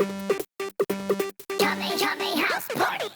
Kame house party.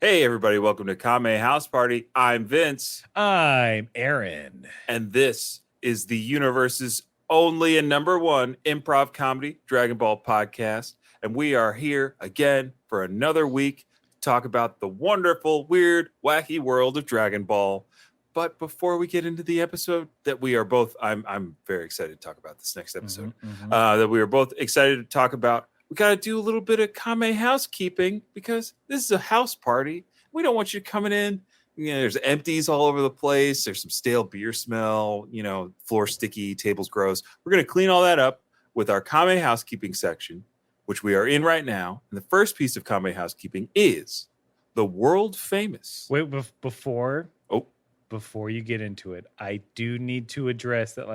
Hey everybody, welcome to Kame House Party. I'm Vince. I'm Aaron. And this is the universe's only and number one improv comedy Dragon Ball podcast. And we are here again for another week to talk about the wonderful, weird, wacky world of Dragon Ball. But before we get into the episode that we are both, I'm very excited to talk about this next episode, that we are both excited to talk about. We got to do a little bit of Kame housekeeping because this is a house party. We don't want you coming in. You know, there's empties all over the place. There's some stale beer smell, floor sticky, tables gross. We're going to clean all that up with our Kame housekeeping section, which we are in right now. And the first piece of Kame housekeeping is the world famous. Wait, before you get into it, I do need to address that,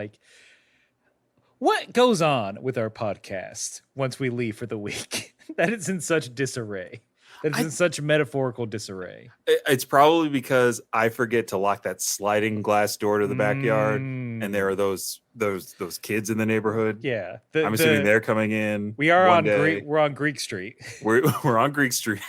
what goes on with our podcast once we leave for the week? That is in such disarray. That is in such metaphorical disarray. It's probably because I forget to lock that sliding glass door to the backyard, and there are those kids in the neighborhood. Yeah, I'm assuming they're coming in. We're on Greek Street. We're on Greek Street.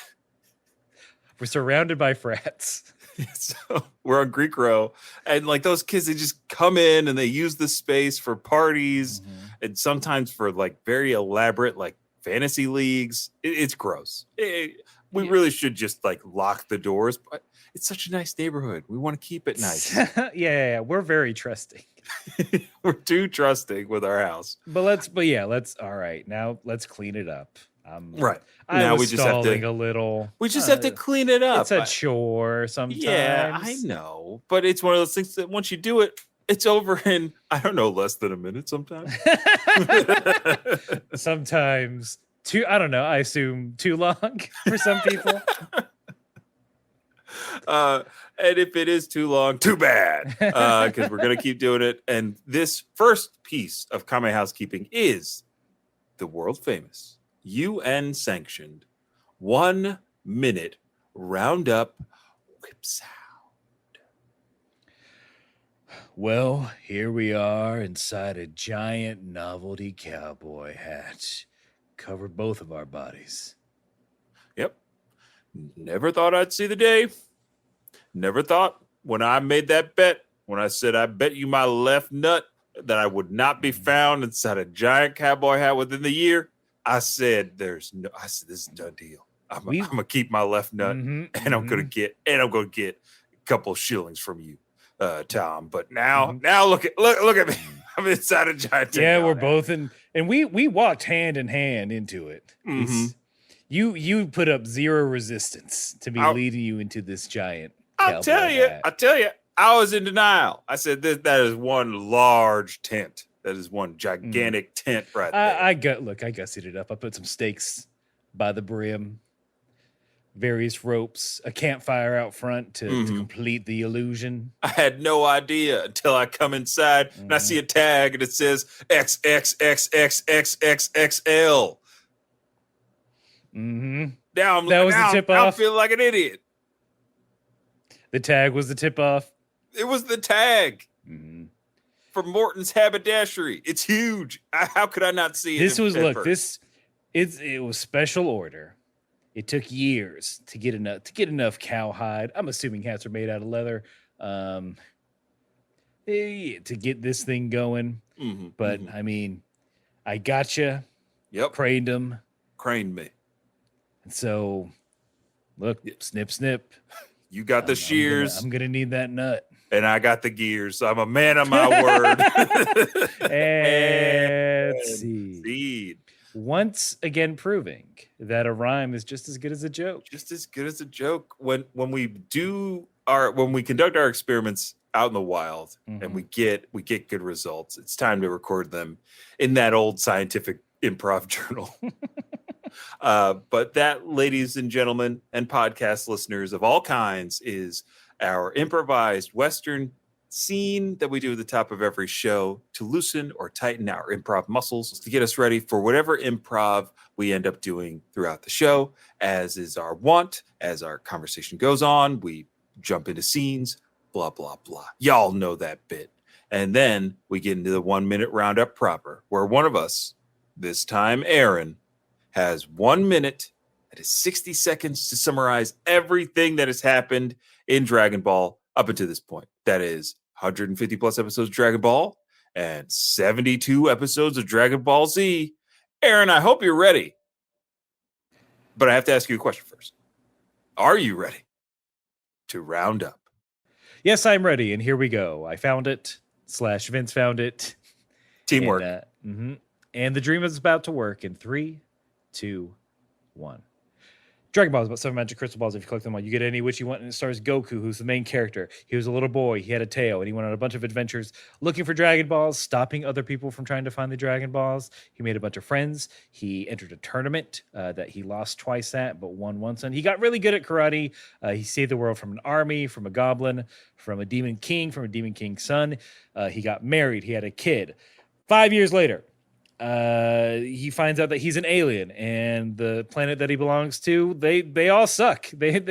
We're surrounded by frats. So we're on Greek Row, and those kids, they just come in and they use the space for parties and sometimes for very elaborate fantasy leagues. It's gross. We really should just lock the doors, but it's such a nice neighborhood. We want to keep it nice. Yeah, we're very trusting. We're too trusting with our house. Let's all right. Now let's clean it up. Right. Now we just have to a little. We just have to clean it up. It's a chore sometimes. Yeah, I know, but it's one of those things that once you do it, it's over in less than a minute. Sometimes. Sometimes I don't know. I assume too long for some people. And if it is too long, too bad, because we're gonna keep doing it. And this first piece of Kame housekeeping is the world famous, UN sanctioned 1 minute roundup whip sound. Well, here we are inside a giant novelty cowboy hat. Cover both of our bodies. Yep. Never thought I'd see the day. Never thought when I made that bet, when I said I bet you my left nut that I would not be found inside a giant cowboy hat within the year. I said this is a done deal. I'm gonna keep my left nut, and I'm gonna get a couple shillings from you, Tom. But now look at me. I'm inside a giant. Yeah, we're both in, and we walked hand in hand into it. You put up zero resistance to me leading you into this giant. I'll tell you, I was in denial. I said that is one large tent. That is one gigantic tent right there. I gussied it up. I put some stakes by the brim, various ropes, a campfire out front to complete the illusion. I had no idea until I come inside and I see a tag and it says XXXXXXXL. Now the tip off. I feel like an idiot. The tag was the tip off. It was the tag. For Morton's haberdashery. It's huge. How could I not see it? It was special order. It took years to get enough cowhide. I'm assuming hats are made out of leather. To get this thing going. But I mean, I gotcha. Yep. Craned him. Craned me. And so look, snip, snip. You got the shears. I'm gonna need that nut. And I got the gears. So I'm a man of my word. And seed. Once again proving that a rhyme is just as good as a joke. Just as good as a joke. When we conduct our experiments out in the wild and we get good results, it's time to record them in that old scientific improv journal. But that, ladies and gentlemen, and podcast listeners of all kinds, is our improvised Western scene that we do at the top of every show to loosen or tighten our improv muscles to get us ready for whatever improv we end up doing throughout the show. As is our wont, as our conversation goes on, we jump into scenes, blah, blah, blah. Y'all know that bit. And then we get into the 1 minute roundup proper, where one of us, this time Aaron, has 1 minute, that is 60 seconds, to summarize everything that has happened in Dragon Ball up until this point. That is 150 plus episodes of Dragon Ball and 72 episodes of Dragon Ball Z. Aaron, I hope you're ready. But I have to ask you a question first. Are you ready to round up? Yes, I'm ready. And here we go. I found it. / Vince found it. Teamwork. And the dream is about to work in 3, 2, 1. Dragon Ball is about 7 magic crystal balls. If you collect them all, you get any which you want, and it stars Goku, who's the main character. He was a little boy. He had a tail, and he went on a bunch of adventures looking for Dragon Balls, stopping other people from trying to find the Dragon Balls. He made a bunch of friends. He entered a tournament that he lost twice at, but won once. And he got really good at karate. He saved the world from an army, from a goblin, from a demon king, from a demon king's son. He got married. He had a kid. 5 years later, he finds out that he's an alien, and the planet that he belongs to, they all suck. They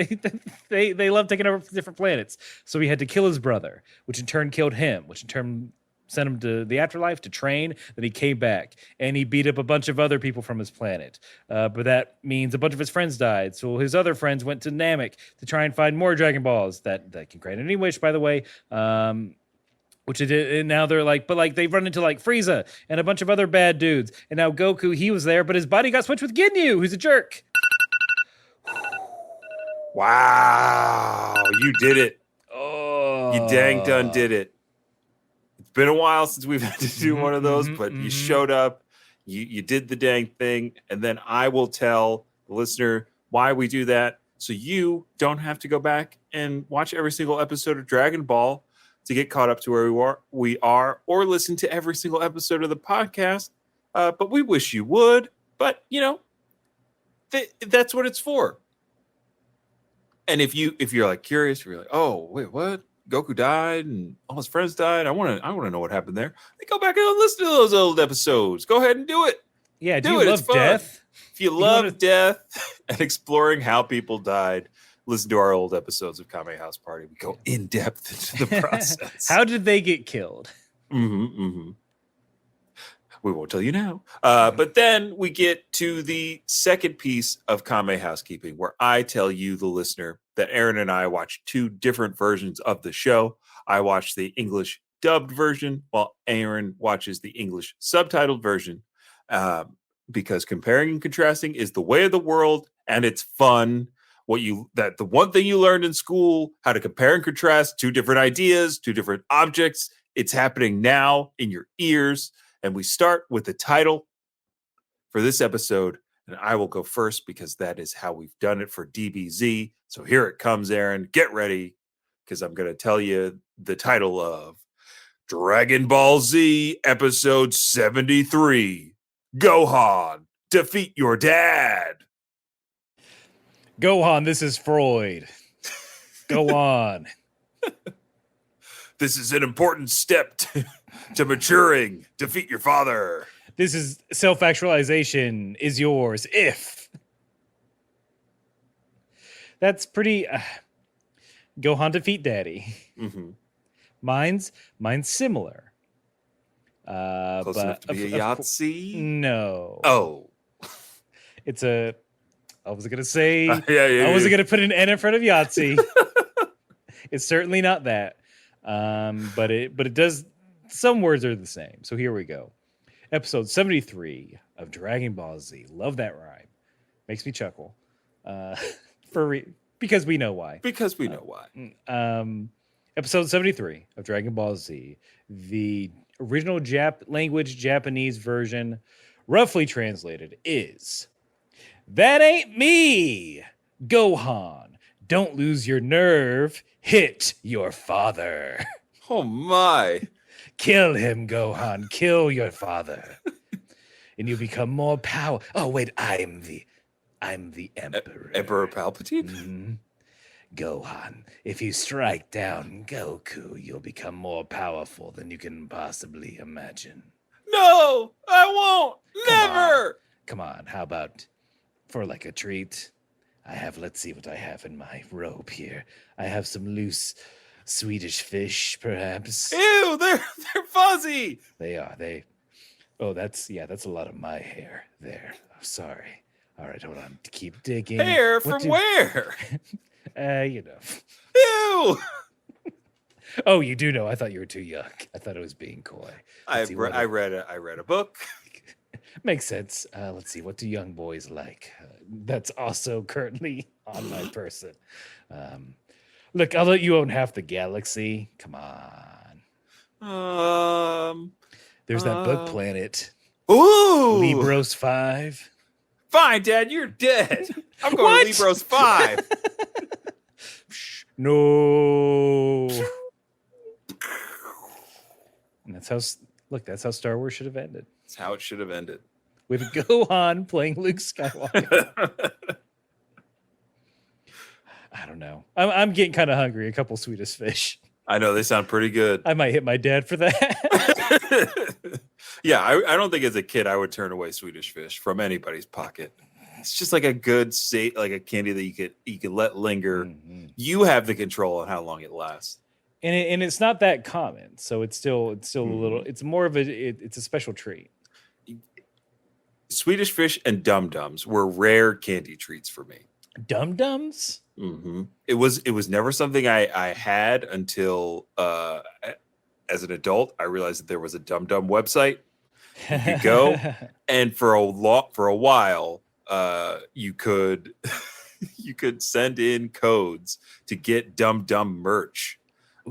love taking over different planets. So he had to kill his brother, which in turn killed him, which in turn sent him to the afterlife to train. Then he came back, and he beat up a bunch of other people from his planet. But that means a bunch of his friends died. So his other friends went to Namek to try and find more Dragon Balls that can grant any wish, by the way. Which it did, and now they're like, but like they've run into like Frieza and a bunch of other bad dudes. And now Goku, he was there, but his body got switched with Ginyu, who's a jerk. Wow, you did it. Oh, You dang done did it. It's been a while since we've had to do one of those, but you showed up, you did the dang thing, and then I will tell the listener why we do that, so you don't have to go back and watch every single episode of Dragon Ball to get caught up to where we are, or listen to every single episode of the podcast. But we wish you would. But you know, that's what it's for. And if you're like curious, if you're like, oh wait, what? Goku died and all his friends died. I want to know what happened there. Then go back and listen to those old episodes. Go ahead and do it. Yeah, do you love death? If you love death and exploring how people died, listen to our old episodes of Kame House Party. We go in depth into the process. How did they get killed? We won't tell you now. But then we get to the second piece of Kame housekeeping, where I tell you, the listener, that Aaron and I watched 2 different versions of the show. I watched the English dubbed version, while Aaron watches the English subtitled version. Because comparing and contrasting is the way of the world, and it's fun. The one thing you learned in school, how to compare and contrast 2 different ideas, 2 different objects, it's happening now in your ears. And we start with the title for this episode, and I will go first because that is how we've done it for DBZ. So here it comes, Aaron. Get ready, because I'm going to tell you the title of Dragon Ball Z episode 73, Gohan, Defeat Your Dad. Gohan, this is Freud. Go on. This is an important step to maturing. Defeat your father. This is self-actualization is yours if. That's pretty... Gohan defeat daddy. Mine's similar. Close enough to be a Yahtzee? No. Oh. It's a... I was going to say... I wasn't going to put an N in front of Yahtzee. It's certainly not that. But it does... Some words are the same. So here we go. Episode 73 of Dragon Ball Z. Love that rhyme. Makes me chuckle. Because we know why. Because we know why. Episode 73 of Dragon Ball Z. The original language Japanese version, roughly translated, is... That ain't me, Gohan. Don't lose your nerve. Hit your father. Oh, my. Kill him, Gohan. Kill your father. And you become more power. Oh, wait, I'm the I'm the Emperor. Emperor Palpatine? Mhm. Gohan, if you strike down Goku, you'll become more powerful than you can possibly imagine. No, I won't. Never. Come on, how about for like a treat? Let's see what I have in my robe here. I have some loose Swedish fish, perhaps. Ew, they're fuzzy. Oh, that's a lot of my hair there. Oh, sorry. All right, hold on. Keep digging. Hair from where? You know. Ew. Oh, you do know. I thought you were too young. I thought it was being coy. I read a book. Makes sense. Let's see. What do young boys like? That's also currently on my person. Look, I'll let you own half the galaxy. Come on. There's that book planet. Ooh. Libros 5. Fine, Dad. You're dead. I'm going to Libros 5. No. And that's how Star Wars should have ended. That's how it should have ended. With Gohan playing Luke Skywalker. I don't know. I'm getting kind of hungry. A couple Swedish fish. I know, they sound pretty good. I might hit my dad for that. Yeah, I don't think as a kid I would turn away Swedish fish from anybody's pocket. It's just like a good like a candy that you could let linger. Mm-hmm. You have the control on how long it lasts. And it's not that common, so it's still a little. It's more of it's a special treat. Swedish fish and Dum Dums were rare candy treats for me. Dum Dums? Mm-hmm. It was never something I had until as an adult. I realized that there was a Dum Dum website. You could go, and for a while, you could send in codes to get Dum Dum merch.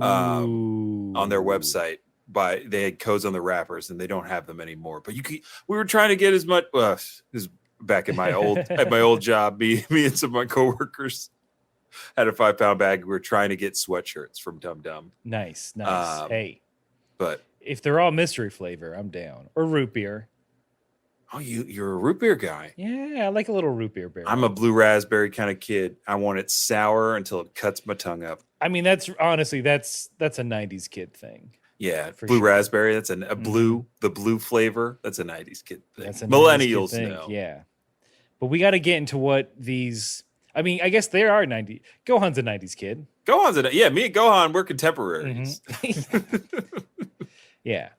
On their website, they had codes on the wrappers, and they don't have them anymore. But we were trying to get as much. This is back in my old job. Me and some of my coworkers had a 5-pound bag. We were trying to get sweatshirts from Dum Dum. Nice. Hey, but if they're all mystery flavor, I'm down. Or root beer. Oh, you're a root beer guy. Yeah, I like a little root beer. I'm a blue raspberry kind of kid. I want it sour until it cuts my tongue up. I mean, that's a 90s kid thing. Yeah, blue raspberry. That's the blue flavor. That's a 90s kid thing. That's a Millennials 90s kid thing. know. Yeah. But we got to get into what these, I mean, I guess they are 90s. Gohan's a 90s kid. Me and Gohan, we're contemporaries. Mm-hmm. Yeah.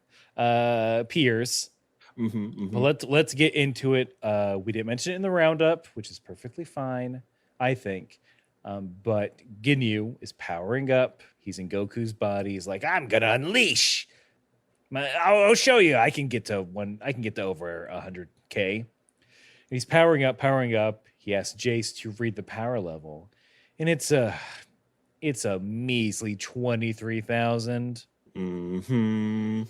Peers. But let's get into it. We didn't mention it in the roundup, which is perfectly fine, I think. But Ginyu is powering up. He's in Goku's body. He's like, I'm gonna unleash. I'll show you. I can get to over 100K. And he's powering up. He asks Jeice to read the power level, and it's a measly 23,000. Mm-hmm.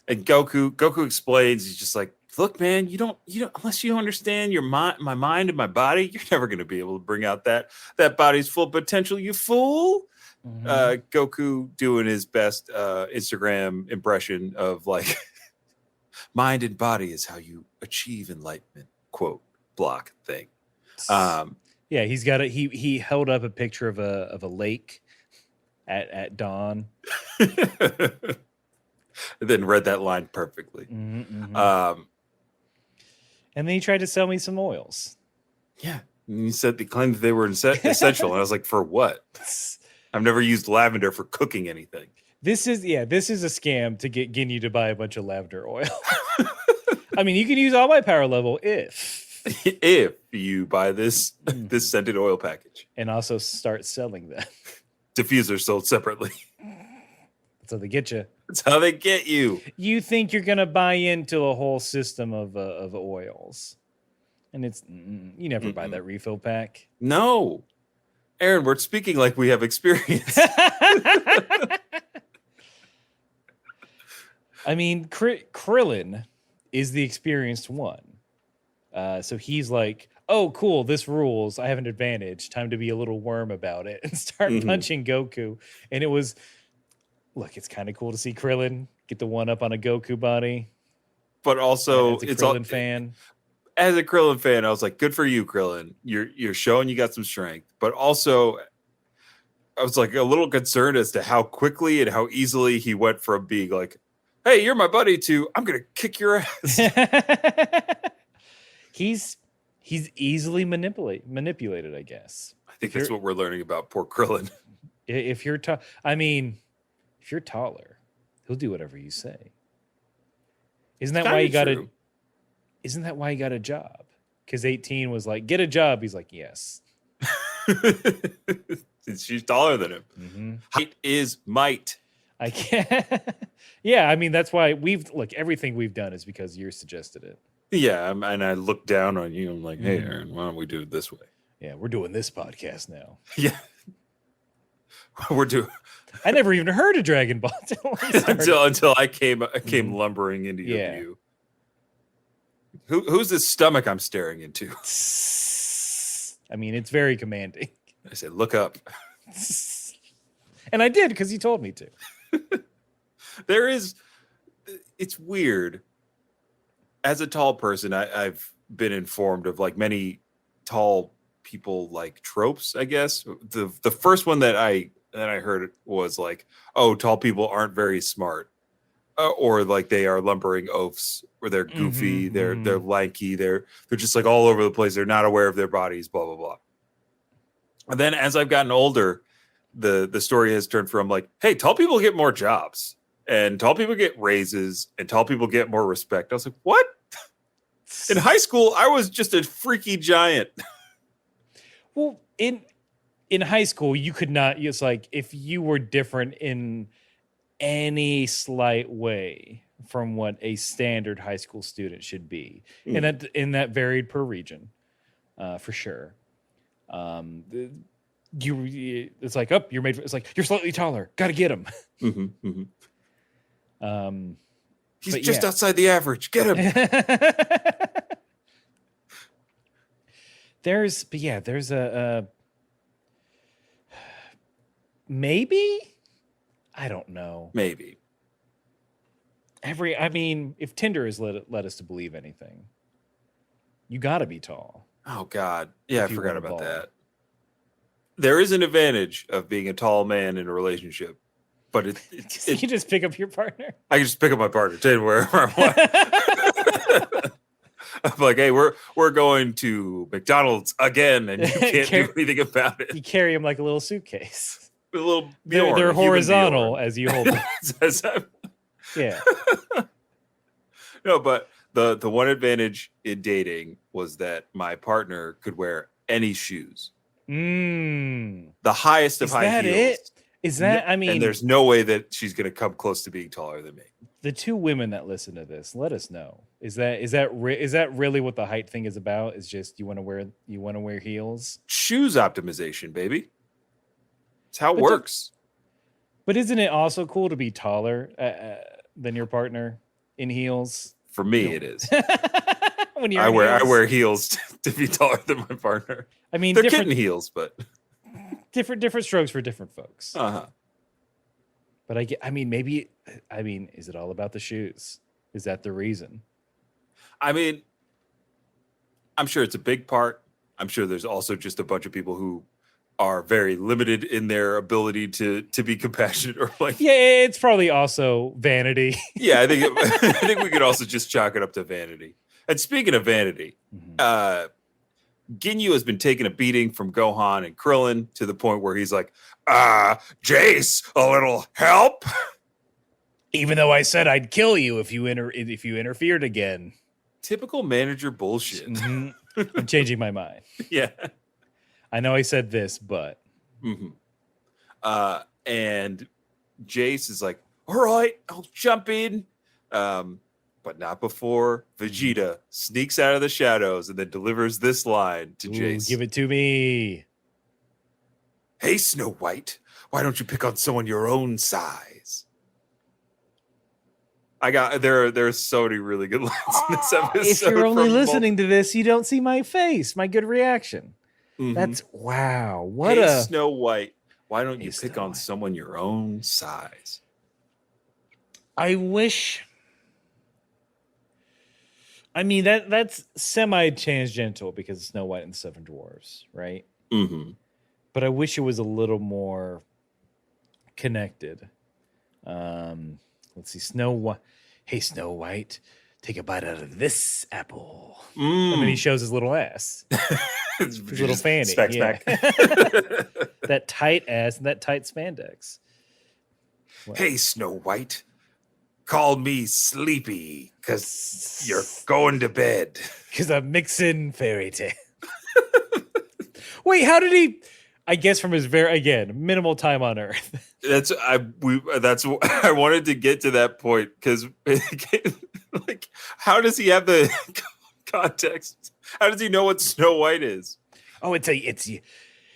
And Goku explains, he's just like, look, man, you don't unless you understand my mind and my body, you're never gonna be able to bring out that body's full potential, you fool. Mm-hmm. Goku doing his best Instagram impression of like mind and body is how you achieve enlightenment, quote block thing. Yeah, he's got he held up a picture of a lake at dawn. Then read that line perfectly. Mm-hmm. And then he tried to sell me some oils. Yeah. And he claimed that they were essential. And I was like, for what? I've never used lavender for cooking anything. This is a scam to get Ginyu to buy a bunch of lavender oil. I mean, you can use all my power level if you buy this scented oil package. And also start selling them. Diffusers sold separately. That's how they get you. That's how they get you. You think you're gonna buy into a whole system of oils, and you never buy that refill pack. No, Aaron, we're speaking like we have experience. I mean, Krillin is the experienced one, so he's like, "Oh, cool, this rules. I have an advantage. Time to be a little worm about it and start punching Goku." And it was. Look, it's kind of cool to see Krillin get the one up on a Goku body. But also, it's a Krillin fan. as a Krillin fan, I was like, good for you, Krillin. You're showing you got some strength, but also I was like a little concerned as to how quickly and how easily he went from being like, hey, you're my buddy to I'm gonna kick your ass. He's easily manipulated, I guess. I think that's what we're learning about poor Krillin. If you're if you're taller, he'll do whatever you say. Isn't that why he got a job? Because 18 was like, get a job. He's like, yes. She's taller than him. Mm-hmm. Height is might. I can't. Yeah, I mean, that's why everything we've done is because you suggested it. Yeah, and I look down on you. I'm like, hey, Aaron, why don't we do it this way? Yeah, we're doing this podcast now. Yeah. We're doing. I never even heard of Dragon Ball until I came lumbering into your view. Who's this stomach I'm staring into? I mean, it's very commanding. I said, look up. And I did because you told me to. It's weird. As a tall person, I've been informed of like many tall people like tropes, I guess. The first one that I heard was like, oh, tall people aren't very smart. Or like they are lumbering oafs, or they're goofy, they're lanky, they're just like all over the place. They're not aware of their bodies, blah blah blah. And then as I've gotten older, the story has turned from like, hey, tall people get more jobs, and tall people get raises, and tall people get more respect. I was like, what? In high school, I was just a freaky giant. Well, in high school, you could not. It's like if you were different in any slight way from what a standard high school student should be, and that varied per region, for sure. It's like, oh, you're made. It's like you're slightly taller. Got to get him. He's just outside the average. Get him. There's a maybe. I don't know. Maybe. I mean, if Tinder has led us to believe anything, you got to be tall. Oh God, yeah, I forgot about that. There is an advantage of being a tall man in a relationship, but you can just pick up your partner. I can just pick up my partner, take it wherever I want. I'm like, hey, we're going to McDonald's again, and you can't do anything about it. You carry them like a little suitcase. A little Bjorn, they're horizontal as you hold them. Yeah. No, but the one advantage in dating was that my partner could wear any shoes. The highest of high heels. It? Is that? I mean, and there's no way that she's going to come close to being taller than me. The two women that listen to this, let us know. Is that really what the height thing is about? Is just you want to wear heels? Shoes optimization, baby. It's how it works. But isn't it also cool to be taller than your partner in heels? For me, it is. When you're I wear heels to be taller than my partner. I mean, they're kitten heels, but different strokes for different folks. Uh-huh. But is it all about the shoes? Is that the reason? I mean, I'm sure it's a big part. I'm sure there's also just a bunch of people who are very limited in their ability to be compassionate or like. Yeah, it's probably also vanity. Yeah, I think we could also just chalk it up to vanity. And speaking of vanity, Ginyu has been taking a beating from Gohan and Krillin to the point where he's like, Jeice, a little help? Even though I said I'd kill you if you interfered again. Typical manager bullshit. I'm changing my mind. Yeah. I know I said this, but. And Jeice is like, all right, I'll jump in. But not before Vegeta sneaks out of the shadows and then delivers this line to Jeice. Give it to me. Hey, Snow White, why don't you pick on someone your own size? There's so many really good lines in this episode. If you're only listening to this, you don't see my face, my good reaction. That's wow. Hey, Snow White, why don't you pick on someone your own size? I mean that's semi-tangential because Snow White and the Seven Dwarfs, right? Mm-hmm. But I wish it was a little more connected. Let's see, Snow White. Hey, Snow White, take a bite out of this apple. And then he shows his little ass, his little fanny. Specs yeah. back. That tight ass and that tight spandex. Wow. Hey, Snow White, call me Sleepy because you're going to bed. Because I'm mixing fairy tale. Wait, how did he? I guess from his minimal time on Earth. I wanted to get to that point because, like, how does he have the context? How does he know what Snow White is? Oh, it's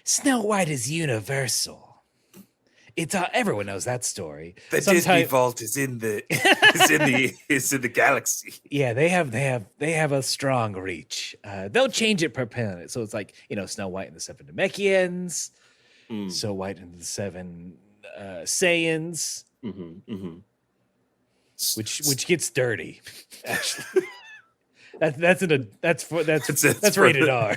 Snow White is universal. It's everyone knows that story. The Disney vault is in the galaxy. Yeah, they have a strong reach. They'll change it per planet. So it's like, Snow White and the Seven Namekians, Snow White and the Seven Saiyans, which gets dirty. Actually, that's rated R.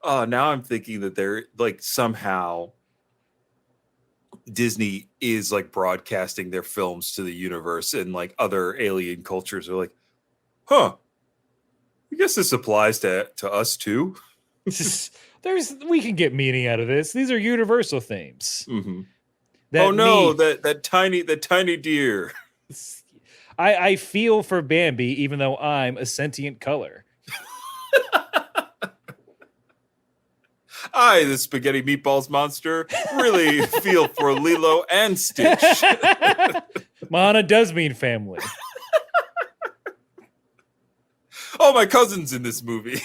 Oh, now I'm thinking that they're like somehow Disney is like broadcasting their films to the universe, and like other alien cultures are like, huh, I guess this applies to us too. We can get meaning out of this. These are universal themes. Mm-hmm. That tiny deer. I feel for Bambi, even though I'm a sentient color. I, the spaghetti meatballs monster, really feel for Lilo and Stitch. Moana does mean family. Oh, my cousin's in this movie.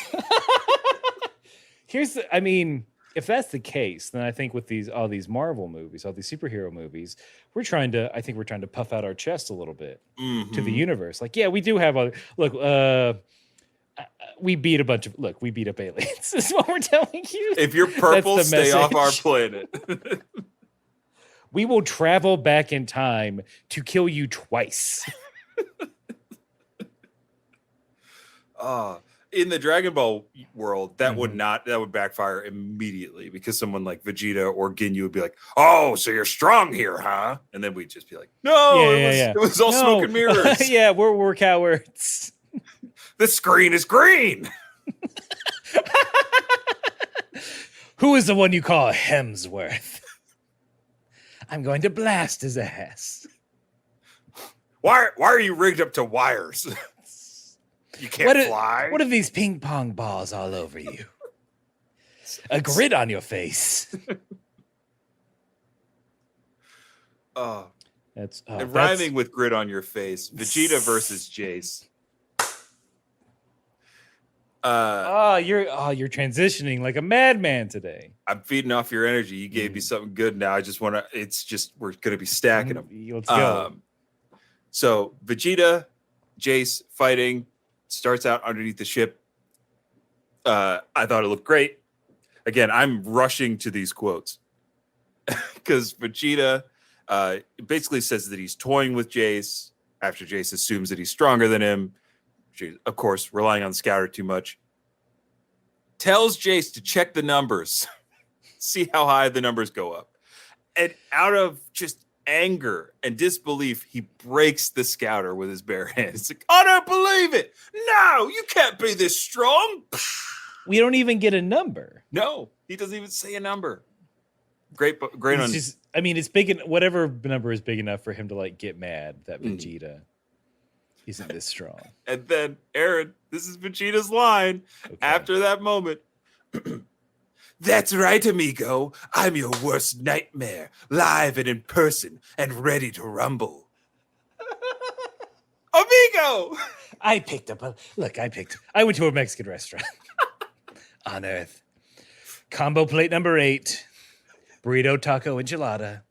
If that's the case, then I think with all these Marvel movies, all these superhero movies, we're trying to puff out our chest a little bit to the universe. Like, yeah, we do have we beat up aliens. Is what we're telling you. If you're purple, stay off our planet. We will travel back in time to kill you twice. In the Dragon Ball world, that would backfire immediately because someone like Vegeta or Ginyu would be like, "Oh, so you're strong here, huh?" And then we'd just be like, "No, it was all smoke and mirrors." Yeah, we're cowards. The screen is green. Who is the one you call Hemsworth? I'm going to blast his ass. Why are you rigged up to wires? You can't fly. What are these ping pong balls all over you? A grid on your face. That's rhyming with grid on your face. Vegeta versus Jeice. You're transitioning like a madman today. I'm feeding off your energy. You gave me something good. Now I just want to. We're going to be stacking them. Let's go. So Vegeta, Jeice fighting starts out underneath the ship. I thought it looked great. Again, I'm rushing to these quotes because Vegeta basically says that he's toying with Jeice after Jeice assumes that he's stronger than him. Of course, relying on the scouter too much. Tells Jeice to check the numbers, see how high the numbers go up. And out of just anger and disbelief, he breaks the scouter with his bare hands. It's like, I don't believe it. No, you can't be this strong. We don't even get a number. No, he doesn't even say a number. Great on. It's big. Whatever number is big enough for him to like get mad that Vegeta isn't this strong. And then Aaron, this is Vegeta's line after that moment. That's right, amigo. I'm your worst nightmare, live and in person and ready to rumble. Amigo! I went to a Mexican restaurant on Earth. Combo plate number 8. Burrito, taco, enchilada.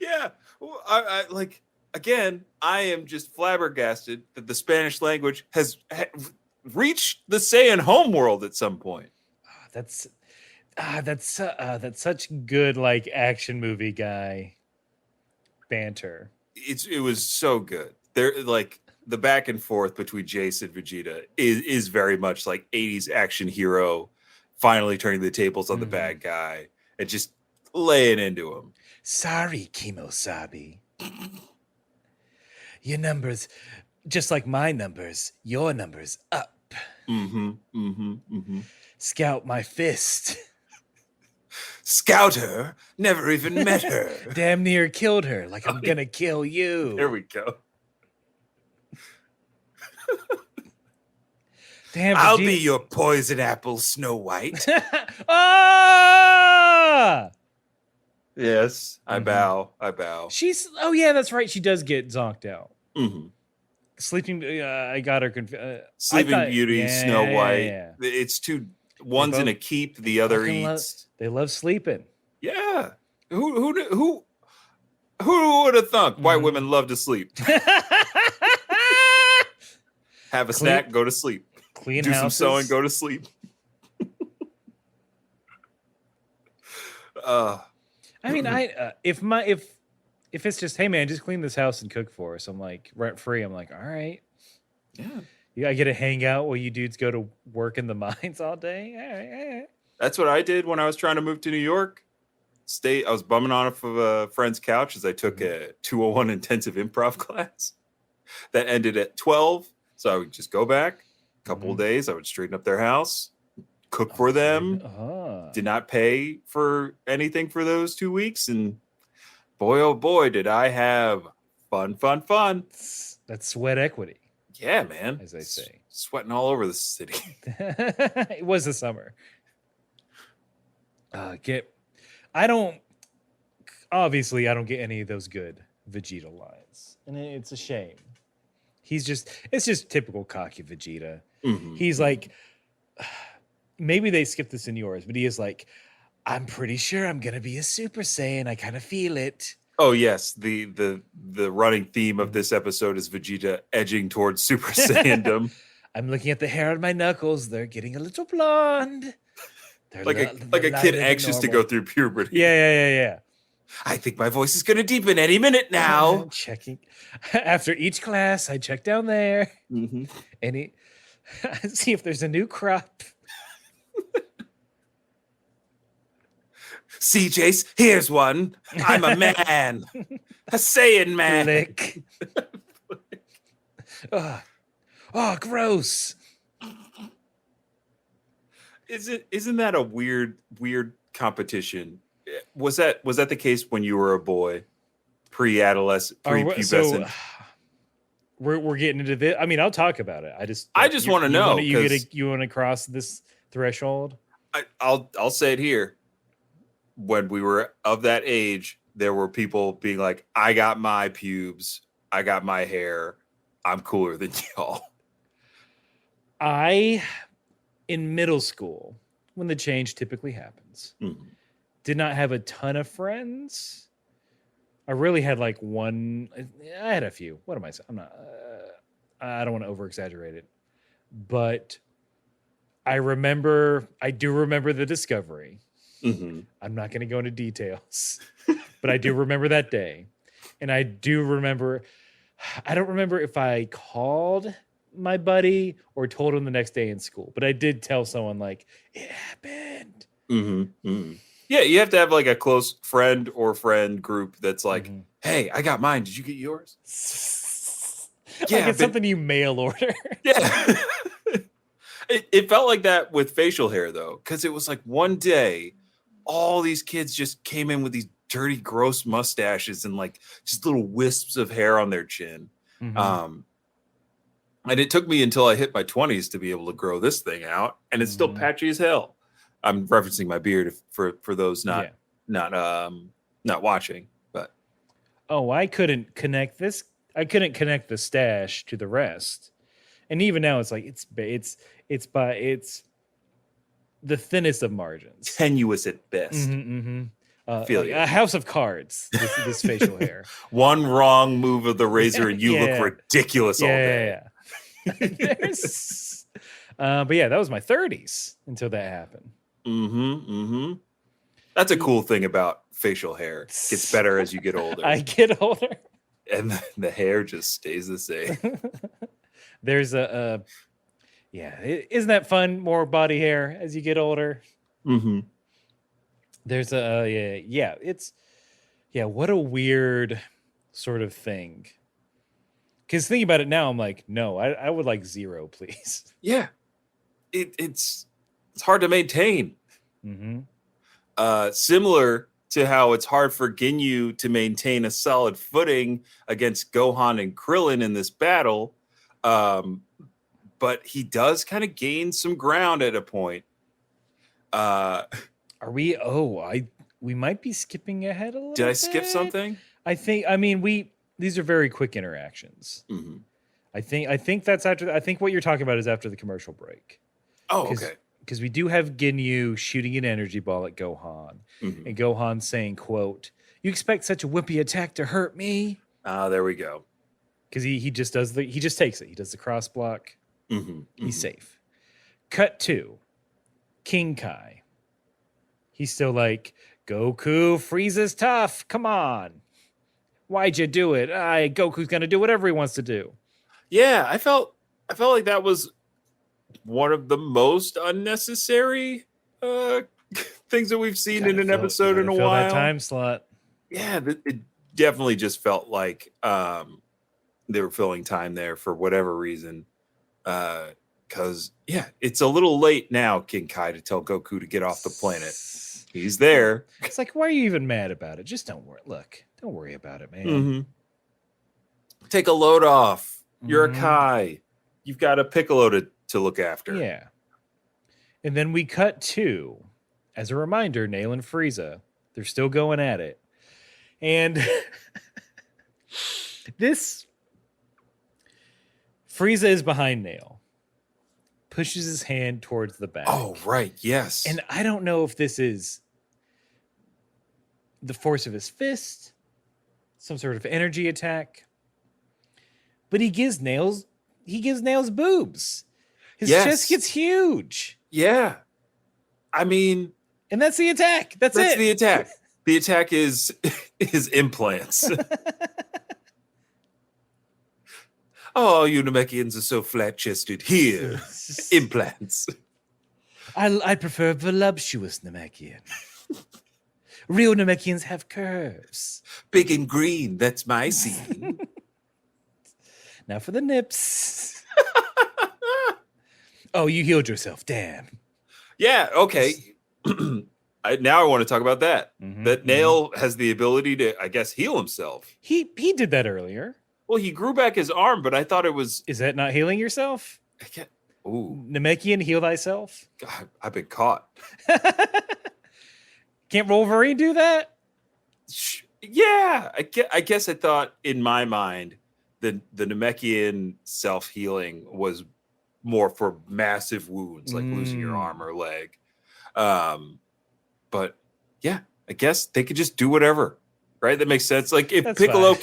Yeah. Well, I again, I am just flabbergasted that the Spanish language has reached the Saiyan homeworld at some point. That's such good like action movie guy banter. It was so good. They're like the back and forth between Jeice and Vegeta is very much like 80s action hero finally turning the tables on the bad guy and just laying into him. Sorry, Kimosabi. Your numbers, just like my numbers, your numbers up. Scout my fist. Scout her, never even met her. Damn near killed her, like I'm gonna kill you. There we go. Damn, I'll be your poison apple, Snow White. Ah! Yes, I bow. She's, oh yeah, that's right. She does get zonked out. Mm-hmm. Sleeping, I got her confused. Sleeping Beauty, Snow White. Yeah. It's two. One's in a keep, the other eats. They love sleeping. Yeah. Who would have thunk white women love to sleep? Have a snack, go to sleep. Clean Do houses. some sewing, go to sleep. I mean, if it's just, hey man, just clean this house and cook for us, I'm like rent free. I'm like, all right, yeah, I get to hang out while you dudes go to work in the mines all day. All right. That's what I did when I was trying to move to New York. I was bumming off of a friend's couch as I took a 201 intensive improv class that ended at 12. So I would just go back a couple of days. I would straighten up their house, cook for them. Did not pay for anything for those 2 weeks. And boy, oh boy, did I have fun. That's sweat equity. Yeah, man. As they say. Sweating all over the city. It was the summer. I don't get any of those good Vegeta lines. And it's a shame. It's just typical cocky Vegeta. He's like, maybe they skipped this in yours, but he is like, I'm pretty sure I'm gonna be a Super Saiyan. I kind of feel it. Oh yes, the running theme of this episode is Vegeta edging towards Super Saiyandom. I'm looking at the hair on my knuckles. They're getting a little blonde. They're like a kid anxious to go through puberty. Yeah. I think my voice is going to deepen any minute now. Checking after each class, I check down there and see if there's a new crop. See, Jeice, here's one. I'm a man, a Saiyan man. Lick. Oh, gross. Isn't that a weird competition? Was that the case when you were a boy, pre-adolescent, pre-pubescent? So we're getting into this. I mean, I'll talk about it. I just want to know. You want to cross this threshold? I'll say it here. When we were of that age, there were people being like, "I got my pubes, I got my hair, I'm cooler than y'all." In middle school, when the change typically happens, did not have a ton of friends. I really had like one. I had a few. What am I saying? I don't want to over exaggerate it, but I do remember the discovery. I'm not going to go into details, but I do remember that day. And I do remember, I don't remember if I called my buddy or told him the next day in school, but I did tell someone like it happened. Yeah, you have to have like a close friend or friend group that's like, hey, I got mine. Did you get yours? Yeah, like it's something you mail order. Yeah. It felt like that with facial hair though, because it was like one day, all these kids just came in with these dirty, gross mustaches and like just little wisps of hair on their chin. And it took me until I hit my 20s to be able to grow this thing out, and it's still patchy as hell. I'm referencing my beard for those not watching, but I couldn't connect this. I couldn't connect the stash to the rest, and even now it's like it's the thinnest of margins, tenuous at best. Feel a house of cards. This facial hair. One wrong move of the razor, and you look ridiculous all day. But yeah, that was my 30s until that happened. That's a cool thing about facial hair. It gets better as you get older. I get older. And the hair just stays the same. There's isn't that fun? More body hair as you get older. Mm-hmm. There's what a weird sort of thing. Because thinking about it now, I'm like, no, I would like 0, please. Yeah. It's hard to maintain. Mm-hmm. Similar to how it's hard for Ginyu to maintain a solid footing against Gohan and Krillin in this battle. But he does kind of gain some ground at a point. Are we? We might be skipping ahead a little. Did I bit. skip something? These are very quick interactions. Mm-hmm. I think that's after. I think what you're talking about is after the commercial break. Oh, okay. Because we do have Ginyu shooting an energy ball at Gohan, and Gohan saying, "quote You expect such a wimpy attack to hurt me?" There we go. Because he just takes it. He does the cross block. He's safe. Cut 2. King Kai. He's still like, Goku, Frieza's tough. Come on. Why'd you do it? Goku's gonna do whatever he wants to do. Yeah, I felt like that was one of the most unnecessary things that we've seen in an episode in a while. That time slot. Yeah, it definitely just felt like they were filling time there for whatever reason. Because it's a little late now, King Kai, to tell Goku to get off the planet. He's there. It's like, why are you even mad about it? Just don't worry. Look, don't worry about it, man. Mm-hmm. Take a load off. You're a Kai. You've got a Piccolo to look after. Yeah. And then we cut to, as a reminder, Nail and Frieza. They're still going at it. And Frieza is behind Nail. Pushes his hand towards the back. Oh, right. Yes. And I don't know if this is the force of his fist, some sort of energy attack. But he gives Nail's boobs. His chest gets huge. Yeah. I mean, and that's the attack. That's it. The attack. The attack is implants. Oh, you Namekians are so flat-chested. Here, implants. I prefer voluptuous Namekian. Real Namekians have curves. Big and green, that's my scene. Now for the nips. Oh, you healed yourself. Damn. Yeah, okay. Now I want to talk about that. That Nail has the ability to, I guess, heal himself. He did that earlier. Well, he grew back his arm, but I thought it was... Is that not healing yourself? I can't... Ooh. Namekian, heal thyself? God, I've been caught. Can't Wolverine do that? Yeah. I guess I thought, in my mind, the Namekian self-healing was more for massive wounds, like losing your arm or leg. But, yeah, I guess they could just do whatever. Right, that makes sense. Like if Piccolo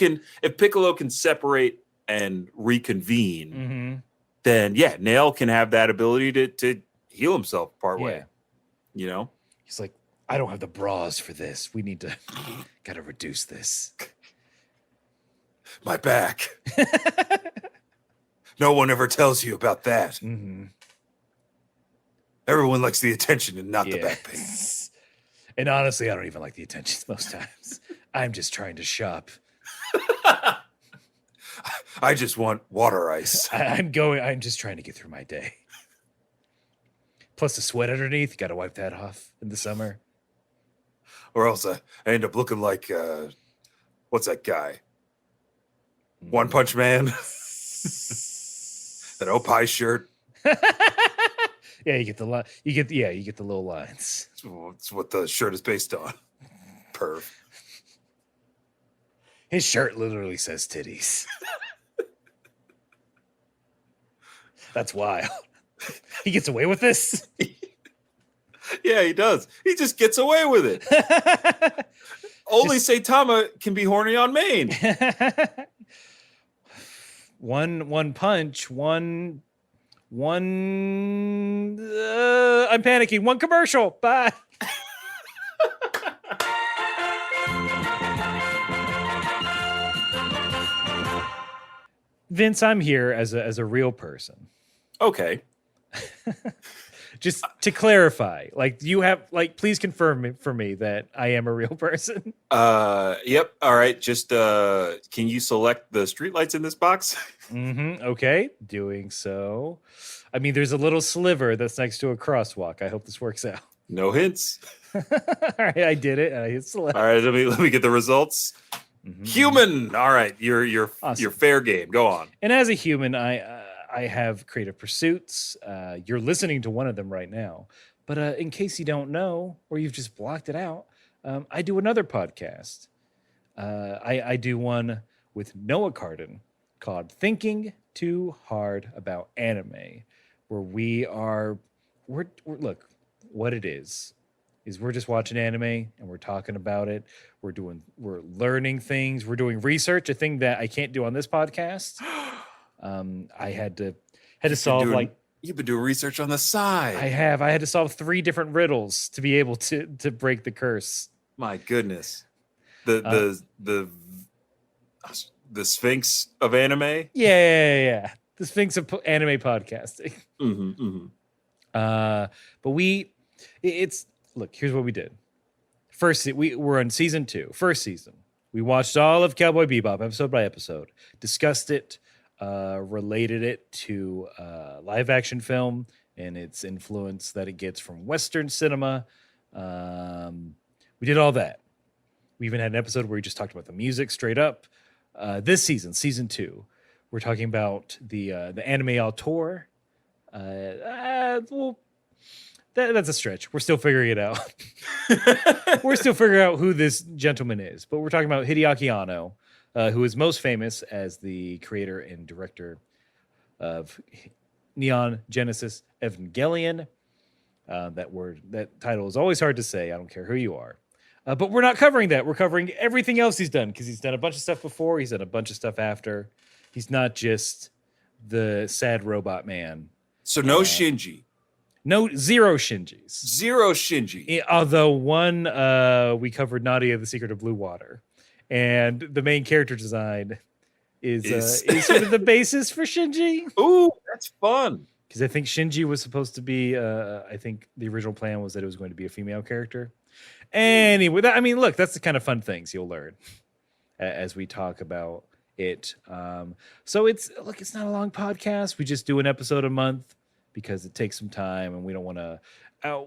can separate and reconvene, then Nail can have that ability to heal himself partway. You know, he's like, I don't have the bras for this. We need to gotta reduce this. My back. No one ever tells you about that. Everyone likes the attention and not the back pain. And honestly, I don't even like the attention most times. I'm just trying to shop. I just want water ice. I'm just trying to get through my day. Plus the sweat underneath, got to wipe that off in the summer. Or else I end up looking like, what's that guy? One Punch Man? That Opie shirt? Yeah, you get the little lines. It's what the shirt is based on. Perv. His shirt literally says titties. That's wild. He gets away with this? Yeah, he does. He just gets away with it. Only Saitama can be horny on Maine. One punch, I'm panicking. One commercial. Bye. Vince, I'm here as a real person. Okay. Just to clarify, like you have, like, please confirm for me that I am a real person. Yep. All right. Just can you select the streetlights in this box? Okay, doing so. I mean, there's a little sliver that's next to a crosswalk. I hope this works out. No hints. All right, I did it. I hit select. All right. Let me get the results. Human. All right. You're Awesome. fair game. Go on. And as a human, I have creative pursuits. You're listening to one of them right now. But in case you don't know, or you've just blocked it out, I do another podcast. I do one with Noah Cardin called Thinking Too Hard About Anime, where we're look, what it is we're just watching anime and we're talking about it. We're learning things. We're doing research, a thing that I can't do on this podcast. I had to solve you've been doing research on the side. I had to solve 3 different riddles to be able to break the curse. My goodness. The Sphinx of anime. Yeah. The Sphinx of anime podcasting. But look, here's what we did. First, we're on season 2, first season. We watched all of Cowboy Bebop episode by episode, discussed it, related it to live action film and its influence that it gets from Western cinema. We did all that. We even had an episode where we just talked about the music straight up. This season 2, we're talking about the anime auteur. Well, that's a stretch. We're still figuring it out. We're still figuring out who this gentleman is. But we're talking about Hideaki Anno, who is most famous as the creator and director of Neon Genesis Evangelion. That title is always hard to say. I don't care who you are. But we're not covering that. We're covering everything else he's done, because he's done a bunch of stuff before. He's done a bunch of stuff after. He's not just the sad robot man. So no Shinji. No, 0 Shinjis. 0 Shinji. Although one, we covered Nadia, the Secret of Blue Water. And the main character design is sort of the basis for Shinji. Ooh, that's fun. Because I think Shinji was supposed to be, I think the original plan was that it was going to be a female character. Anyway, look, that's the kind of fun things you'll learn as we talk about it. So it's not a long podcast. We just do an episode a month because it takes some time, and we don't want to.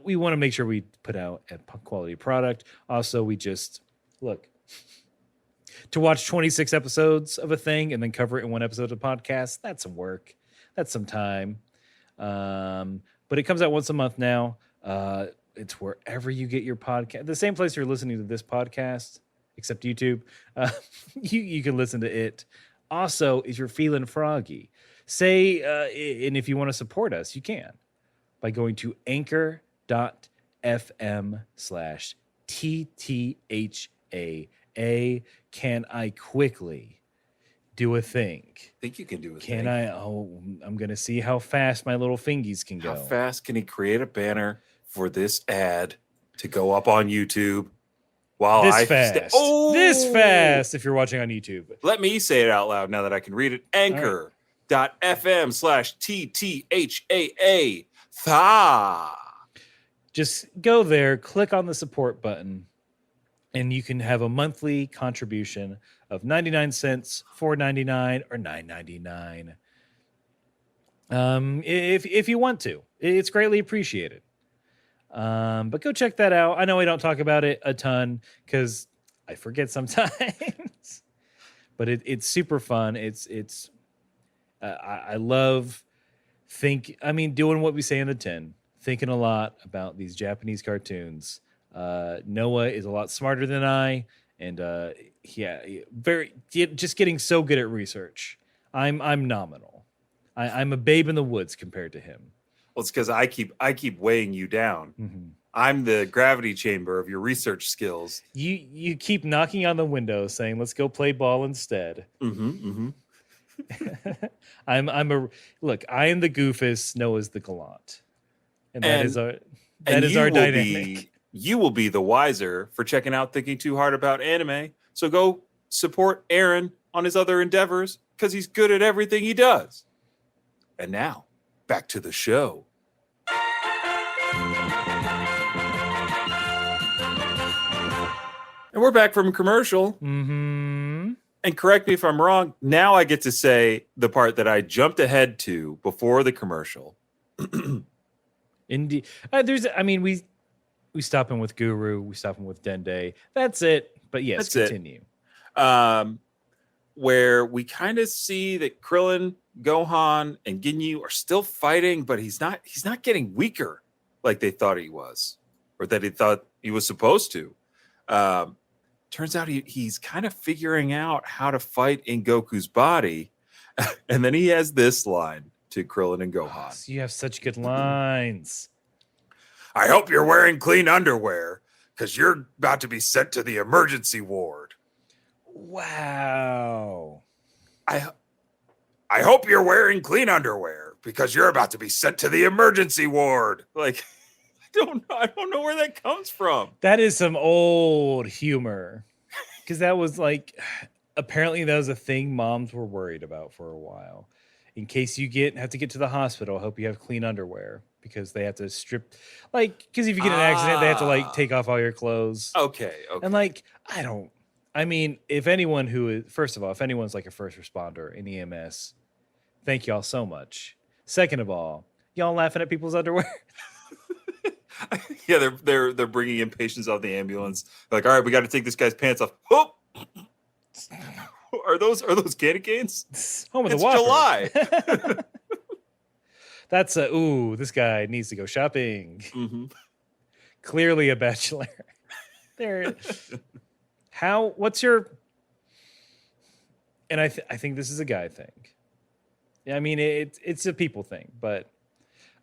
We want to make sure we put out a quality product. Also, we just look to watch 26 episodes of a thing and then cover it in one episode of a podcast. That's some work. That's some time. But it comes out once a month now. It's wherever you get your podcast. The same place you're listening to this podcast, except YouTube. You can listen to it. Also, if you're feeling froggy, and if you want to support us, you can by going to anchor.fm/TTHAA. Can I quickly do a thing? I think you can do it. Can I? Oh, I'm going to see how fast my little fingies can go. How fast can he create a banner for this ad to go up on YouTube? While this fast if you're watching on YouTube. Let me say it out loud now that I can read it. Anchor.fm/TTHAA. Tha. Just go there, click on the support button, and you can have a monthly contribution of 99 cents, $4.99, or $9.99. If you want to. It's greatly appreciated. But go check that out. I know I don't talk about it a ton because I forget sometimes, but it's super fun. I love doing what we say in the 10, thinking a lot about these Japanese cartoons. Noah is a lot smarter than I, and just getting so good at research. I'm nominal. I'm a babe in the woods compared to him. Well, it's because I keep weighing you down. Mm-hmm. I'm the gravity chamber of your research skills. You keep knocking on the window saying, "Let's go play ball instead." Mm-hmm. I am the goofus. Noah's the gallant, and that is our dynamic. You will be the wiser for checking out Thinking Too Hard About Anime. So go support Aaron on his other endeavors. because he's good at everything he does. And now, back to the show. And we're back from commercial. Mm-hmm. And correct me if I'm wrong. Now I get to say the part that I jumped ahead to before the commercial. Indeed. We stop him with Guru. We stop him with Dende. That's it. But yes, That's continue. Where we kind of see that Krillin, Gohan, and Ginyu are still fighting, but he's not getting weaker like they thought he was, or that he thought he was supposed to. Turns out he's kind of figuring out how to fight in Goku's body. And then he has this line to Krillin and Gohan. Oh, you have such good lines. I hope you're wearing clean underwear, because you're about to be sent to the emergency ward. Wow. I hope you're wearing clean underwear, because you're about to be sent to the emergency ward. Like, I don't know where that comes from. That is some old humor. Because that was like, apparently that was a thing moms were worried about for a while. In case you have to get to the hospital, I hope you have clean underwear, because they have to strip, like, because if you get in an accident, they have to like take off all your clothes. Okay. And like, if anyone's like a first responder in EMS, thank y'all so much. Second of all, y'all laughing at people's underwear. Yeah, they're bringing in patients off the ambulance. Like, all right, we got to take this guy's pants off. Oh! Are those candy canes? Home of the It's Whopper. July. That's this guy needs to go shopping. Mm-hmm. Clearly a bachelor. There. What's your, and I think this is a guy thing. I mean, it's a people thing, but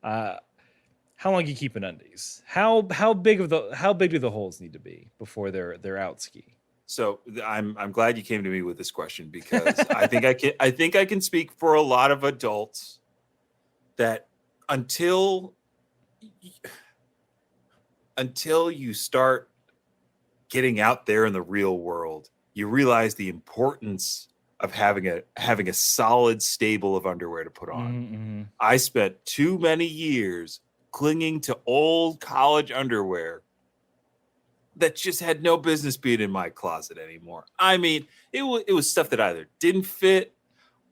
how long you keep in undies? How big do the holes need to be before they're out ski? So I'm glad you came to me with this question, because I think I can speak for a lot of adults that until you start getting out there in the real world, you realize the importance of having a solid stable of underwear to put on. Mm-hmm. I spent too many years clinging to old college underwear that just had no business being in my closet anymore. I mean, it was stuff that either didn't fit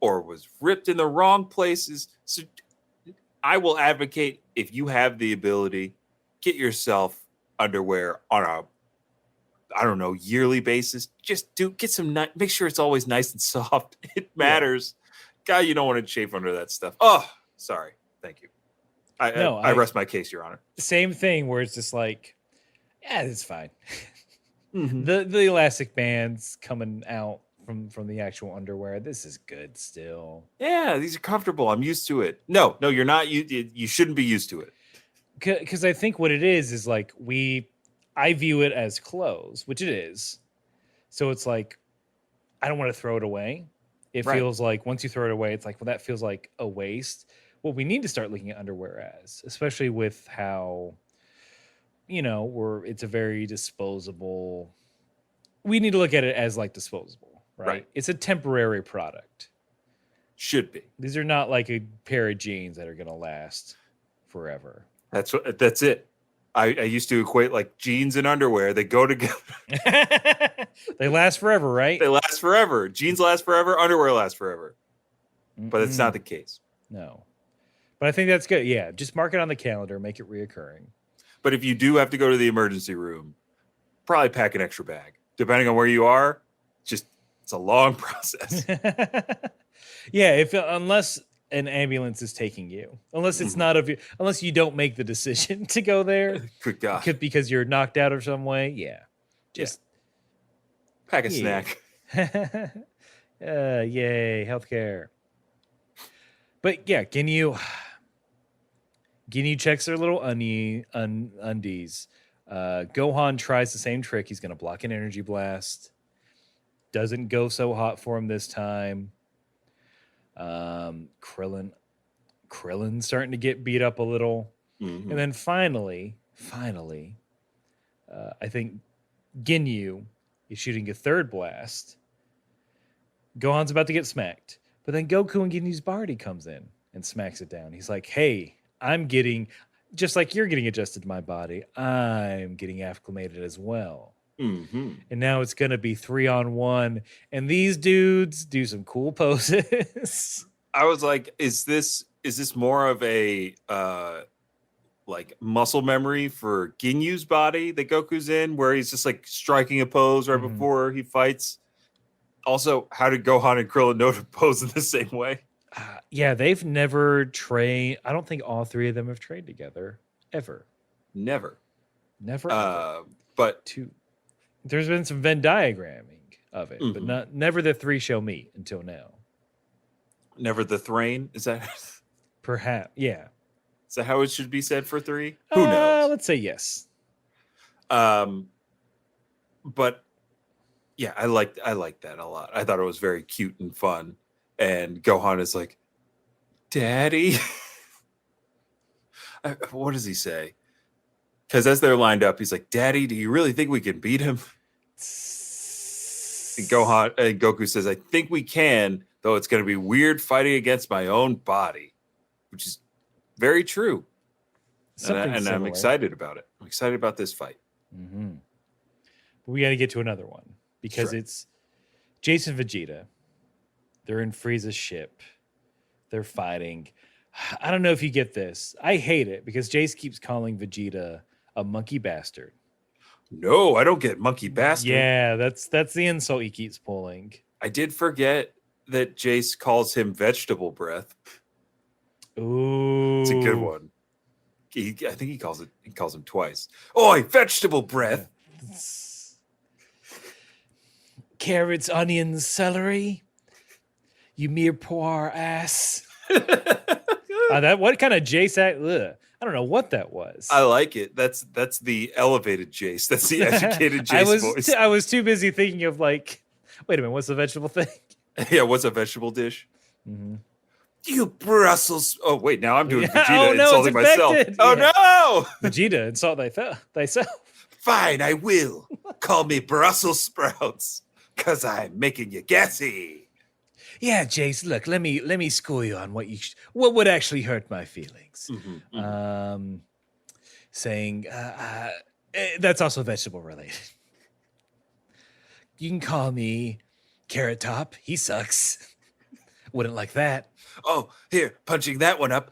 or was ripped in the wrong places. So I will advocate, if you have the ability, get yourself underwear on a, I don't know, yearly basis. Just get some, make sure it's always nice and soft. It matters. God, you don't want to chafe under that stuff. Oh, sorry. Thank you. I rest my case, Your Honor. Same thing where it's just like, yeah, it's fine. Mm-hmm. The elastic bands coming out from the actual underwear. This is good still. Yeah, these are comfortable. I'm used to it. No, you're not. You shouldn't be used to it. Because I think what it is like I view it as clothes, which it is. So it's like, I don't want to throw it away. It feels like once you throw it away, it's like, well, that feels like a waste. What we need to start looking at underwear as, especially with how, it's a very disposable. We need to look at it as like disposable, right? It's a temporary product. Should be. These are not like a pair of jeans that are going to last forever. That's it. I used to equate like jeans and underwear. They go together. They last forever, right? They last forever. Jeans last forever. Underwear lasts forever. But it's not the case. No. But I think that's good. Yeah, just mark it on the calendar. Make it reoccurring. But if you do have to go to the emergency room, probably pack an extra bag. Depending on where you are, it's a long process. Yeah, unless an ambulance is taking you, unless it's not unless you don't make the decision to go there. Good God. Because you're knocked out or some way. Yeah. Just pack a snack. Yay, healthcare. But yeah, Ginyu checks their little undies. Gohan tries the same trick. He's going to block an energy blast. Doesn't go so hot for him this time. Krillin's starting to get beat up a little. Mm-hmm. And then finally, I think Ginyu is shooting a third blast. Gohan's about to get smacked. But then Goku and Ginyu's body comes in and smacks it down. He's like, hey, I'm getting, just like you're getting adjusted to my body, I'm getting acclimated as well. Mm-hmm. And now it's going to be 3-on-1. And these dudes do some cool poses. I was like, is this more of a like muscle memory for Ginyu's body that Goku's in, where he's just like striking a pose right before he fights? Also, how did Gohan and Krillin know to pose in the same way? Yeah, they've never trained. I don't think all three of them have trained together ever. Never. Ever. But there's been some Venn diagramming of it, but never the three shall meet until now. Never the thrain? Is that perhaps? Yeah. Is that how it should be said for 3? Who knows? Let's say yes. But yeah, I liked that a lot. I thought it was very cute and fun. And Gohan is like, "Daddy," what does he say? Because as they're lined up, he's like, "Daddy, do you really think we can beat him?" And Goku says, "I think we can, though it's going to be weird fighting against my own body," which is very true. And I'm excited about it. I'm excited about this fight. Mm-hmm. But we got to get to another one because it's Jeice and Vegeta. They're in Frieza's ship. They're fighting. I don't know if you get this. I hate it because Jeice keeps calling Vegeta a monkey bastard. No, I don't get monkey bastard. Yeah, that's the insult he keeps pulling. I did forget that Jeice calls him vegetable breath. Ooh, it's a good one. I think he calls him twice. Oi, vegetable breath. Carrots, onions, celery. You mere poor ass. What kind of Jeice act? Ugh. I don't know what that was. I like it. That's the elevated Jeice. That's the educated Jeice voice. I was too busy thinking of like, wait a minute, what's the vegetable thing? Yeah, what's a vegetable dish? Mm-hmm. You Brussels. Oh wait, now I'm doing Vegeta insulting myself. Oh no, Vegeta, insult thyself. Fine, I will. Call me Brussels sprouts, cause I'm making you gassy. Yeah, Jeice, look, let me school you on what would actually hurt my feelings. Saying that's also vegetable related. You can call me Carrot Top. He sucks. Wouldn't like that. Oh, here, punching that one up.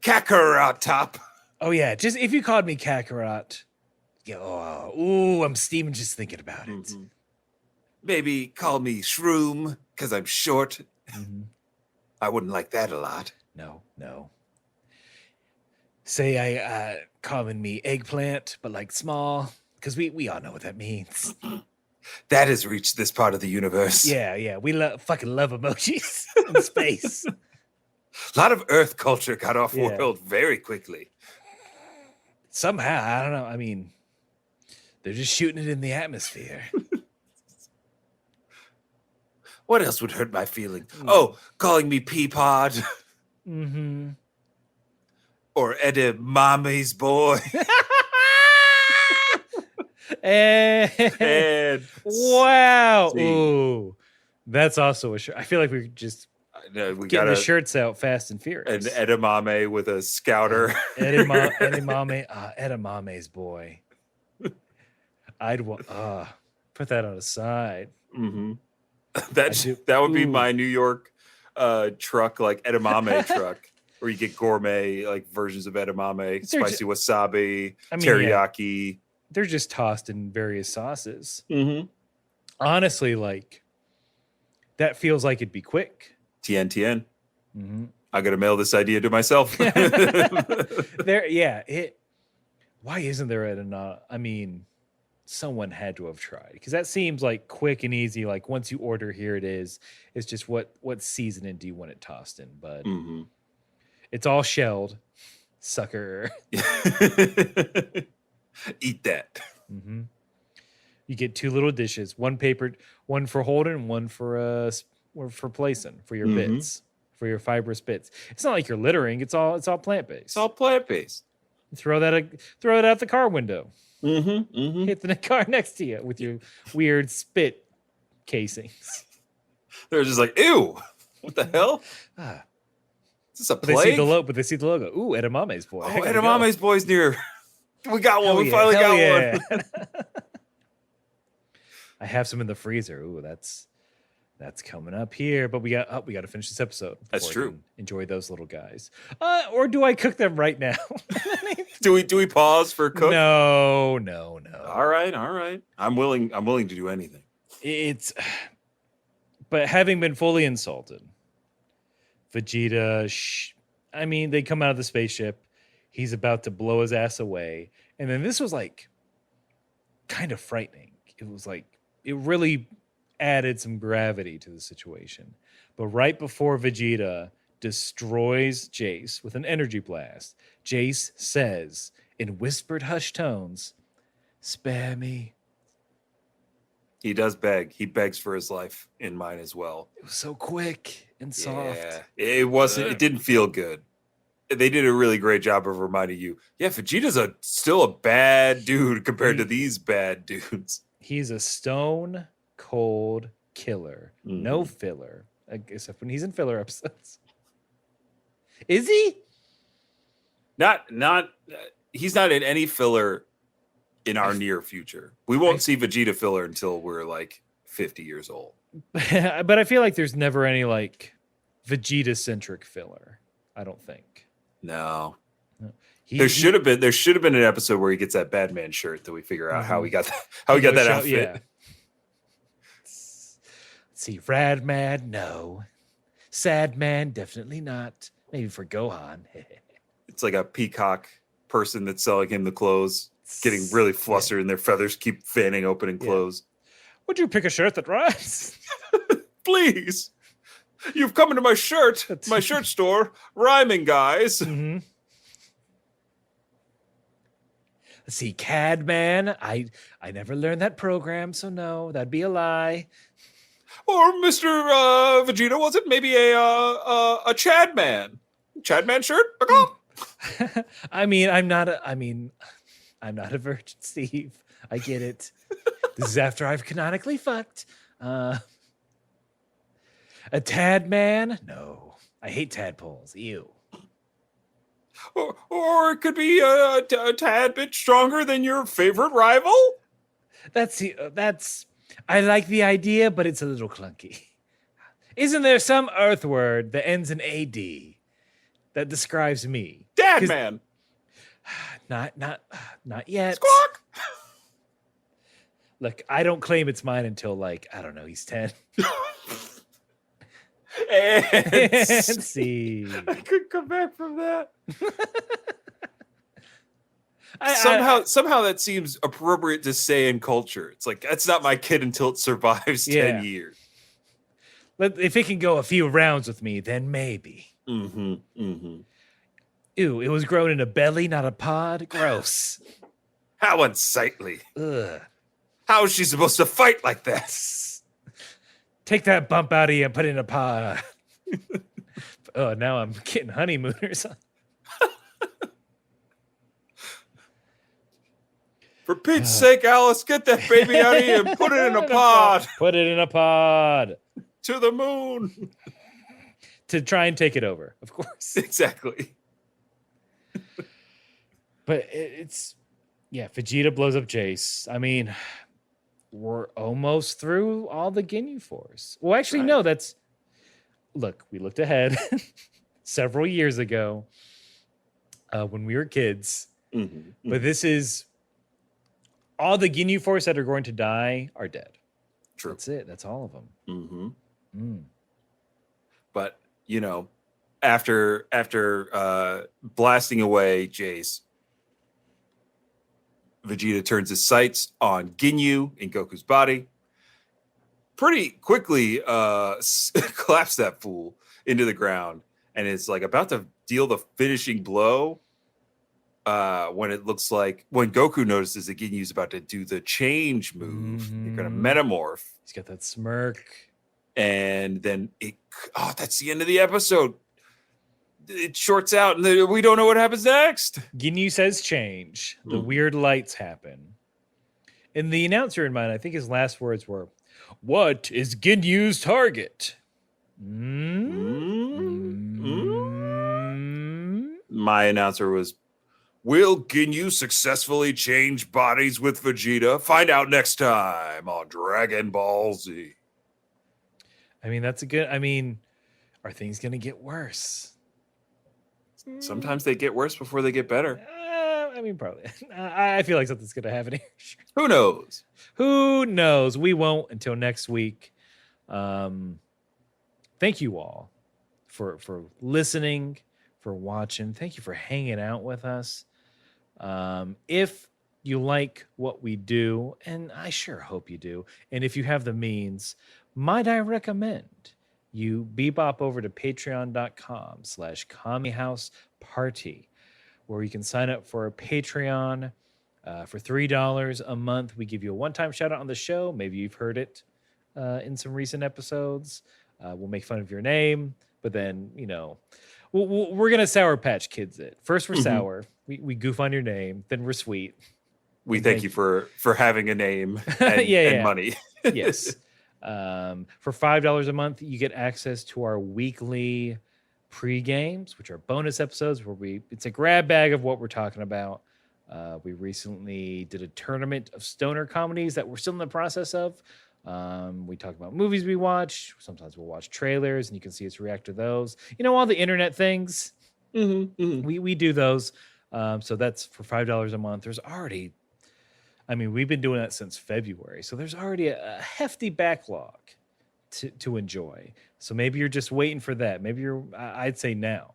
Kakarot Top. Oh yeah, just if you called me Kakarot, I'm steaming just thinking about it. Maybe call me Shroom, because I'm short. I wouldn't like that a lot. No. Say I calling me Eggplant, but like small, because we all know what that means. That has reached this part of the universe. Yeah. We fucking love emojis in space. A lot of Earth culture got off world very quickly. Somehow, I don't know. I mean, they're just shooting it in the atmosphere. What else would hurt my feeling? Oh, calling me Peapod. Or Edamame's boy. and wow. Ooh. That's also a shirt. I feel like we just getting the shirts out fast and furious. An edamame with a scouter. Edamame's boy. I'd put that on the side. That would be my New York truck, like edamame truck, where you get gourmet like versions of edamame, spicy wasabi, teriyaki. Yeah. They're just tossed in various sauces. Honestly, like that feels like it'd be quick. TN. I gotta mail this idea to myself. Why isn't there someone had to have tried, because that seems like quick and easy. Like once you order, here it is. It's just what seasoning do you want it tossed in? But it's all shelled, sucker. Eat that. You get 2 little dishes, one papered, one for holding, and one for placing for your bits, for your fibrous bits. It's not like you're littering. It's all plant based. It's all plant based. Throw it out the car window. Hit the car next to you with your weird spit casings. They're just like, ew. What the hell? Ah, Is this a but they see plague? the logo. But they see the logo. Ooh, Edamame's boy. Oh, I gotta go. Edamame's boy's near. We got one. Hell We yeah, finally hell got yeah. one. I have some in the freezer. Ooh, that's coming up here. But we got to finish this episode. That's before I true. can enjoy those little guys. Or do I cook them right now? Do we pause for a cook? No. All right. I'm willing to do anything. It's but having been fully insulted, Vegeta, I mean, they come out of the spaceship. He's about to blow his ass away. And then this was like kind of frightening. It was like, it really added some gravity to the situation. But right before Vegeta destroys Jeice with an energy blast, Jeice says in whispered hushed tones, "Spare me." He does beg. He begs for his life in mine as well. It was so quick and soft. Yeah, it wasn't. It didn't feel good. They did a really great job of reminding you. Yeah, Vegeta's still a bad dude compared to these bad dudes. He's a stone cold killer. No filler, except when he's in filler episodes. Is he? Not. He's not in any filler in our near future. We won't see Vegeta filler until we're like 50 years old. But I feel like there's never any like Vegeta centric filler. I don't think. No. There should have been an episode where he gets that Batman shirt that we figure out how he got that outfit. Yeah. Let's see, Rad Man, no. Sad Man, definitely not. Maybe for Gohan. It's like a peacock person that's selling him the clothes, getting really flustered, and their feathers keep fanning open and close. Would you pick a shirt that rhymes? Please. You've come into my shirt store, rhyming guys. Mm-hmm. Let's see, Cadman. I never learned that program, so no, that'd be a lie. Or Mr. Vegeta, was it maybe a Chadman? Chadman shirt? I'm not a virgin, Steve. I get it. This is after I've canonically fucked. A Tadman? No. I hate tadpoles. Ew. Or it could be a tad bit stronger than your favorite rival? I like the idea, but it's a little clunky. Isn't there some Earth word that ends in AD that describes me? Dadman. Not yet. Squawk. Look, I don't claim it's mine until like, I don't know, he's 10. And see. I could come back from that. Somehow that seems appropriate to say in culture. It's like, that's not my kid until it survives 10 years. If it can go a few rounds with me, then maybe. Ew, it was grown in a belly, not a pod. Gross. How unsightly. Ugh. How is she supposed to fight like that? Take that bump out of you and put it in a pod. Oh, now I'm getting honeymooners. For Pete's sake, Alice, get that baby out of here and put it in a pod. Put it in a pod. To the moon. To try and take it over, of course. Exactly. But Vegeta blows up Jeice. I mean, we're almost through all the Ginyu Force. Well, actually, no, look, we looked ahead several years ago when we were kids. But this is all the Ginyu Force that are going to die are dead. True. That's it. That's all of them. But, after blasting away Jeice, Vegeta turns his sights on Ginyu in Goku's body. Pretty quickly claps that fool into the ground and is like about to deal the finishing blow when it looks like when Goku notices that Ginyu's about to do the change move. You're going to metamorph. He's got that smirk. And then that's the end of the episode. It shorts out and we don't know what happens next. Ginyu says change. The weird lights happen. And the announcer in mind, I think his last words were, "What is Ginyu's target?" My announcer was, can you successfully change bodies with Vegeta? Find out next time on Dragon Ball Z. I mean, that's a good. I mean, are things going to get worse? Sometimes they get worse before they get better. I mean, probably. I feel like something's going to happen here. Who knows? Who knows? We won't until next week. Thank you all for listening, for watching. Thank you for hanging out with us. If you like what we do, and I sure hope you do, and if you have the means, might I recommend you bebop over to patreon.com/KameHouseParty, where you can sign up for a Patreon for $3 a month. We give you a one-time shout out on the show. Maybe you've heard it in some recent episodes. We'll make fun of your name, but then, you know, we're going to Sour Patch Kids it. First we're sour. We goof on your name. Then we're sweet. We thank you for having a name and, and money. Yes. For $5 a month, you get access to our weekly pre-games, which are bonus episodes where it's a grab bag of what we're talking about. We recently did a tournament of stoner comedies that we're still in the process of. We talk about movies we watch. Sometimes we'll watch trailers and you can see us react to those. You know, all the internet things. We do those. So that's for $5 a month. There's already, I mean, we've been doing that since February. So there's already a hefty backlog to enjoy. So maybe you're just waiting for that. Maybe I'd say now.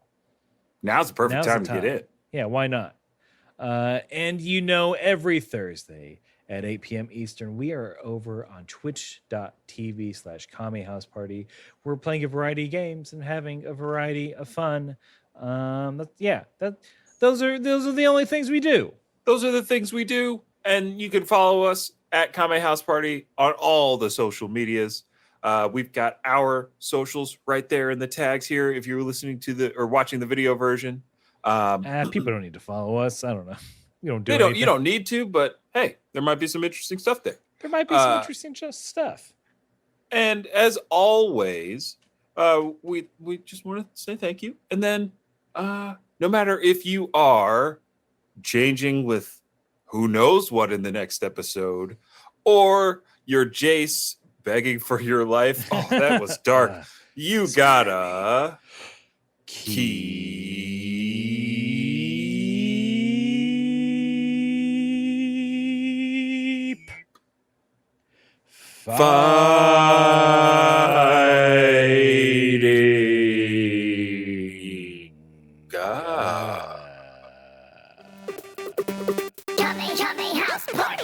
Now's the perfect time to get in. Yeah, why not? And you know, every Thursday at 8 p.m. Eastern, we are over on twitch.tv/KameHouseParty. We're playing a variety of games and having a variety of fun. Those are the only things we do. Those are the things we do. And you can follow us at Kame House Party on all the social medias. We've got our socials right there in the tags here if you're listening to or watching the video version. People don't need to follow us. I don't know. You don't need to, but hey, there might be some interesting stuff there. There might be some interesting stuff. And as always, we just want to say thank you. And then no matter if you are changing with who knows what in the next episode, or you're Jeice begging for your life. Oh, that was dark. You gotta keep fighting. God. Kame House Party.